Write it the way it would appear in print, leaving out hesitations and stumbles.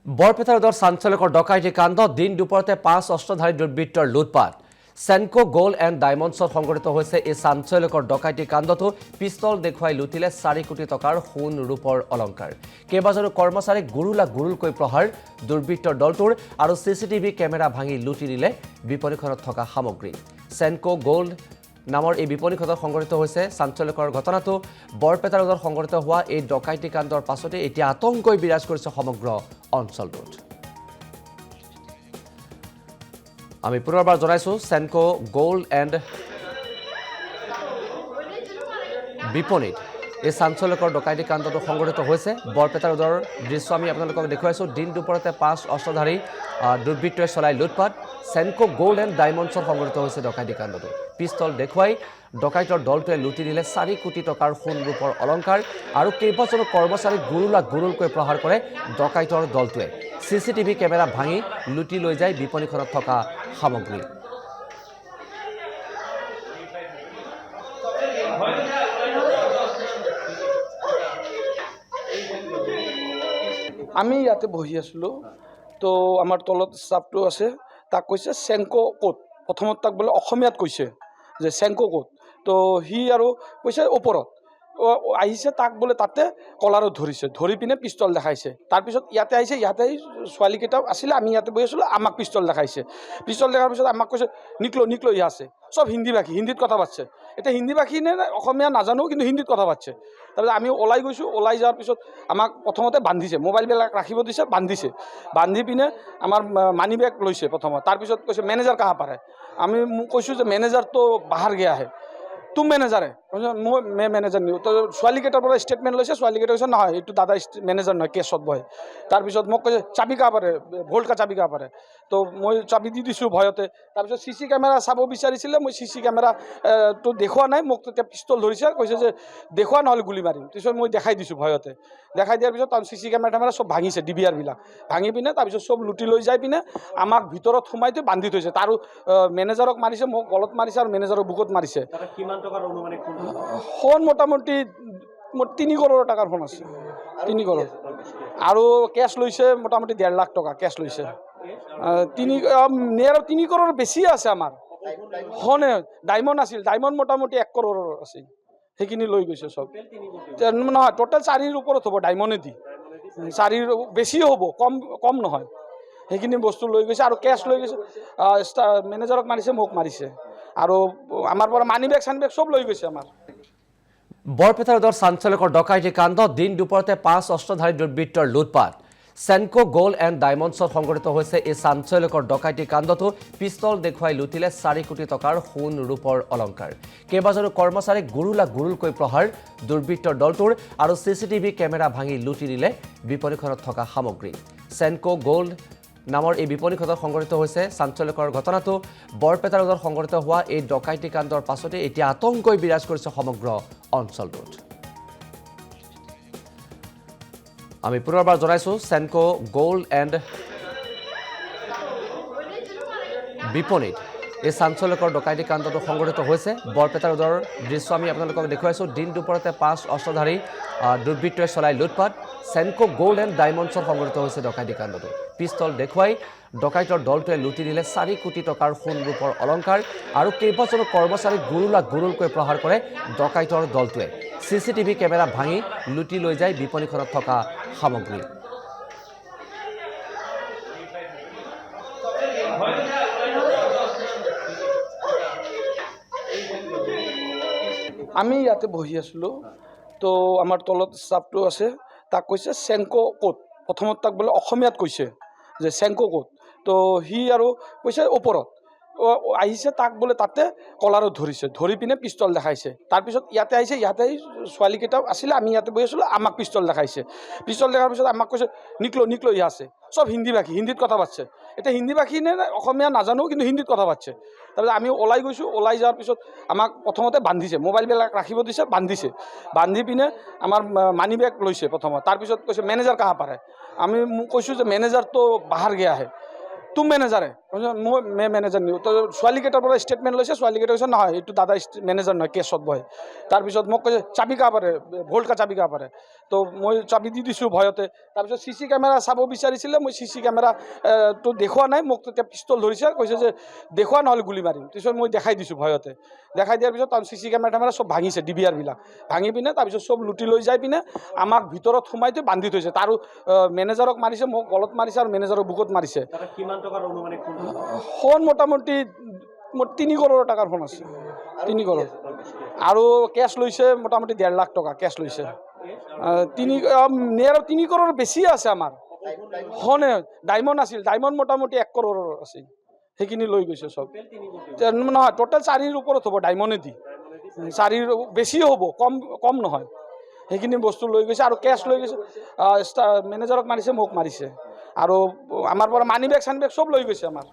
বৰপেটাৰ চাঞ্চল্যকৰ ডকাইতি কাণ্ড দিন দুপৰতে 5 অস্ত্ৰধাৰী দুৰ্বৃত্তৰ লুটপাট সেনকো গোল্ড এণ্ড ডায়মণ্ডছত সংঘটিত হৈছে এই চাঞ্চল্যকৰ ডকাইতি কাণ্ডটো পিস্তল দেখুৱাই লুটিলে 4 কোটি টকাৰ সোণ ৰূপৰ অলংকাৰ কেইবাজনো কৰ্মচাৰীক গুৰুলকৈ প্ৰহাৰ দুৰ্বৃত্তৰ দলটোৰ আৰু চিচিটিভি কেমেৰা ভাঙি লুটি দিলে বিপণীখনত থকা সামগ্ৰী সেনকো গোল্ড নামৰ এই বিপণীখনত সংঘটিত হৈছে চাঞ্চল্যকৰ ঘটনাটো বৰপেটাৰ সংঘটিত হোৱা এই ডকাইতি কাণ্ডৰ পাছতে এতিয়া আতংকই বিৰাজ কৰিছে সমগ্ৰ অঞ্চলটোত আমি পুনৰবাৰ জনাইছো সেনকো গোল্ড এণ্ড বিপণীত এই চাঞ্চল্যকৰ ডকাইতি কাণ্ডটো সংঘটিত হৈছে বৰপেটাৰ দৃশ্য আমি আপোনালোকক দেখুৱাইছো দিন দুপৰতে 5 অস্ত্ৰধাৰী দুৰ্বৃত্তই চলাই লুটপাট সেনকো গোল্ড এণ্ড ডায়মণ্ডছত সংঘটিত হৈছে ডকাইতি কাণ্ডটো পিস্তল দেখুৱাই ডকাইতৰ দলটোৱে লুটি দিলে 4 কোটি টকাৰ সোণ ৰূপৰ অলংকাৰ আৰু কেইবাজনো কৰ্মচাৰীক গুৰুলকৈ প্ৰহাৰ কৰে ডকাইতৰ দলটোৱে চিচিটিভি কেমেৰা ভাঙি লুটি লৈ যায় বিপণীখনত থকা সামগ্ৰী আমি ইয়াতে বহি আছিলোঁ তো আমাৰ তলত ষ্টাফটো আছে তাক কৈছে সেনকো ক'ত প্ৰথমত তাক বোলে অসমীয়াত কৈছে যে সেনকো ক'ত তো সি আৰু কৈছে ওপৰত আহিছে তাক বোলে তাতে কলাৰত ধৰিছে ধৰি পিনে পিষ্টল দেখাইছে তাৰপিছত ইয়াতে আহিছে ইয়াতে ছোৱালীকেইটাও আছিলে আমি ইয়াতে বহি আছিলোঁ আমাক পিষ্টল দেখাইছে পিষ্টল দেখাৰ পিছত আমাক কৈছে নিকলো ইয়া আছে সব হিন্দী ভাষী হিন্দীত কথা পাতিছে এতিয়া হিন্দী ভাষী নে অসমীয়া নাজানো কিন্তু হিন্দীত কথা পাতিছে তাৰপিছত আমি ওলাই গৈছোঁ ওলাই যোৱাৰ পিছত আমাক প্ৰথমতে বান্ধিছে মোবাইলবিলাক ৰাখিব দিছে বান্ধি পিনে আমাৰ মানি বেগ লৈছে প্ৰথমত তাৰপিছত কৈছে মেনেজাৰ কাহা পাৰে আমি কৈছোঁ যে মেনেজাৰ তো বাহাৰ গয়া হে তুম মেনেজাৰ হে মই মেনেজাৰ নিওঁ তো ছোৱালীকেইটাৰ পৰা ষ্টেটমেণ্ট লৈছে ছোৱালীকেইটা কৈছে নহয় এইটো দাদা মেনেজাৰ নহয় কেছত বহে তাৰপিছত মোক কৈছে চাবি কা পাৰে ভল্ট কা চাবি কা পাৰে তো মই চাবি দি দিছোঁ ভয়তে তাৰপিছত চিচি কেমেৰা চাব বিচাৰিছিলে মই চিচি কেমেৰাটো দেখুওৱা নাই মোক তেতিয়া পিষ্টল ধৰিছে কৈছে যে দেখুওৱা নহ'লে গুলি মাৰিম তাৰপিছত মই দেখাই দিছোঁ ভয়তে দেখাই দিয়াৰ পিছত তাৰ চিচি কেমেৰা চব ভাঙিছে ডিবিআৰবিলাক ভাঙি পিনে তাৰপিছত চব লুটি লৈ যাই পিনে আমাক ভিতৰত সোমাই থৈ বান্ধি থৈছে তাৰো মেনেজাৰক মাৰিছে মোক গলত মাৰিছে আৰু মেনেজাৰক বুকুত মাৰিছে সোণ মোটামুটি 3 কৰোৰ টকাৰ সোণ আছে 3 কৰোৰ আৰু কেছ লৈছে মোটামুটি 1.5 লাখ টকা কেছ লৈছে 3 কৰোৰ বেছি আছে আমাৰ সোণে ডায়মণ্ড আছিল ডায়মণ্ড মোটামুটি 1 কৰোৰৰ আছিল সেইখিনি লৈ গৈছে চব নহয় টোটেল 4ৰ ওপৰত হ'ব ডায়মণ্ডেদি 4ৰ বেছিও হ'ব কম নহয় সেইখিনি বস্তু লৈ গৈছে আৰু কেছ লৈ গৈছে মেনেজাৰক মাৰিছে মোক মাৰিছে আৰু আমাৰ পৰা মানি বেগ চানি বেগ চব লৈ গৈছে আমাৰ বৰপেটাৰ চাঞ্চল্যকৰ ডকাইতি কাণ্ড দিন দুপৰতে 5 অস্ত্ৰধাৰী দুৰ্বৃত্তৰ লুটপাট সেনকো গোল্ড এণ্ড ডায়মণ্ডছত সংঘটিত হৈছে এই চাঞ্চল্যকৰ ডকাইতি কাণ্ডটো পিস্তল দেখুৱাই লুটিলে 4 কোটি টকাৰ সোণ ৰূপৰ অলংকাৰ কেইবাজনো কৰ্মচাৰীক গুৰুলকৈ প্ৰহাৰ দুৰ্বৃত্তৰ দলটোৰ আৰু চিচিটিভি কেমেৰা ভাঙি লুটি দিলে বিপণীখনত থকা সামগ্ৰী সেনকো গোল্ড নামৰ এই বিপণীখনত সংঘটিত হৈছে চাঞ্চল্যকৰ ঘটনাটো বৰপেটাৰ সংঘটিত হোৱা এই ডকাইতি কাণ্ডৰ পাছতে এতিয়া আতংকই বিৰাজ কৰিছে সমগ্ৰ অঞ্চলটোত আমি পুনৰবাৰ জনাইছো সেনকো গোল্ড এণ্ড বিপণীত এই চাঞ্চল্যকৰ ডকাইতি কাণ্ডটো সংঘটিত হৈছে বৰপেটাৰ দৃশ্য আমি আপোনালোকক দেখুৱাইছো দিন দুপৰতে 5 অস্ত্ৰধাৰী দুৰ্বৃত্তই চলাই লুটপাট সেনকো গোল্ড এণ্ড ডায়মণ্ডছত সংঘটিত হৈছে ডকাইতি কাণ্ডটো পিস্তল দেখুৱাই ডকাইতৰ দলটোৱে লুটি দিলে 4 কোটি টকাৰ সোণ ৰূপৰ অলংকাৰ আৰু কেইবাজনো কৰ্মচাৰীক গুৰুলকৈ প্ৰহাৰ কৰে ডকাইতৰ দলটোৱে চিচিটিভি কেমেৰা ভাঙি লুটি লৈ যায় বিপণীখনত থকা সামগ্ৰী আমি ইয়াতে বহি আছিলোঁ তো আমাৰ তলত ষ্টাফটো আছে তাক কৈছে সেনকো ক'ত প্ৰথমত তাক বোলে অসমীয়াত কৈছে যে সেনকো ক'ত তো সি আৰু কৈছে ওপৰত আহিছে তাক বোলে তাতে কলাৰত ধৰিছে ধৰি পিনে পিষ্টল দেখাইছে তাৰপিছত ইয়াতে আহিছে ইয়াতে ছোৱালীকেইটাও আছিলে আমি ইয়াতে বহি আছিলোঁ আমাক পিষ্টল দেখাইছে পিষ্টল দেখাৰ পিছত আমাক কৈছে নিকলো ইয়া আছে সব হিন্দী ভাষী হিন্দীত কথা পাতিছে এতিয়া হিন্দী ভাষী নে অসমীয়া নাজানো কিন্তু হিন্দীত কথা পাতিছে তাৰপিছত আমি ওলাই গৈছোঁ ওলাই যোৱাৰ পিছত আমাক প্ৰথমতে বান্ধিছে মোবাইলবিলাক ৰাখিব দিছে বান্ধি পিনে আমাৰ মানি বেগ লৈছে প্ৰথমত তাৰপিছত কৈছে মেনেজাৰ কাহা পাৰে আমি কৈছোঁ যে মেনেজাৰ তো বাহাৰ গয়া হে তুম মেনেজাৰে মই মেনেজাৰ নিওঁ তো ছোৱালীকেইটাৰ পৰা ষ্টেটমেণ্ট লৈছে ছোৱালীকেইটা কৈছে নহয় এইটো দাদা মেনেজাৰ নহয় কেছত বহে তাৰপিছত মোক কৈছে চাবি কা পাৰে ভোল্ট কা চাবি কা পাৰে তো মই চাবি দি দিছোঁ ভয়তে তাৰপিছত CC কেমেৰা চাব বিচাৰিছিলে মই CC কেমেৰা তো দেখুওৱা নাই মোক তেতিয়া পিষ্টল ধৰিছে কৈছে যে দেখুওৱা নহ'লে গুলি মাৰিম তাৰপিছত মই দেখাই দিছোঁ ভয়তে দেখাই দিয়াৰ পিছত তাৰ CC কেমেৰা চব ভাঙিছে DVR-বিলাক ভাঙি পিনে তাৰপিছত চব লুটি লৈ যাই পিনে আমাক ভিতৰত সোমাই থৈ বান্ধি থৈছে তাৰো মেনেজাৰক মাৰিছে মোক গলত মাৰিছে আৰু মেনেজাৰৰ বুকুত মাৰিছে সোণ মোটামুটি 3 কৰোৰ টাকাৰ সোণ আছে 3 কৰোৰ আৰু কেছ লৈছে মোটামুটি 1.5 লাখ টকা কেছ লৈছে 3 কৰোৰ বেছি আছে আমাৰ সোণে ডায়মণ্ড আছিল ডায়মণ্ড মোটামুটি 1 কৰোৰৰ আছিল সেইখিনি লৈ গৈছে চব নহয় টোটেল 4ৰ ওপৰত হ'ব ডায়মণ্ডেদি 4ৰ বেছিও হ'ব কম নহয় সেইখিনি বস্তু লৈ গৈছে আৰু কেছ লৈ গৈছে মেনেজাৰক মাৰিছে মোক মাৰিছে আৰু আমাৰ পৰা মানি বেগ চানি বেগ চব লৈ গৈছে আমাৰ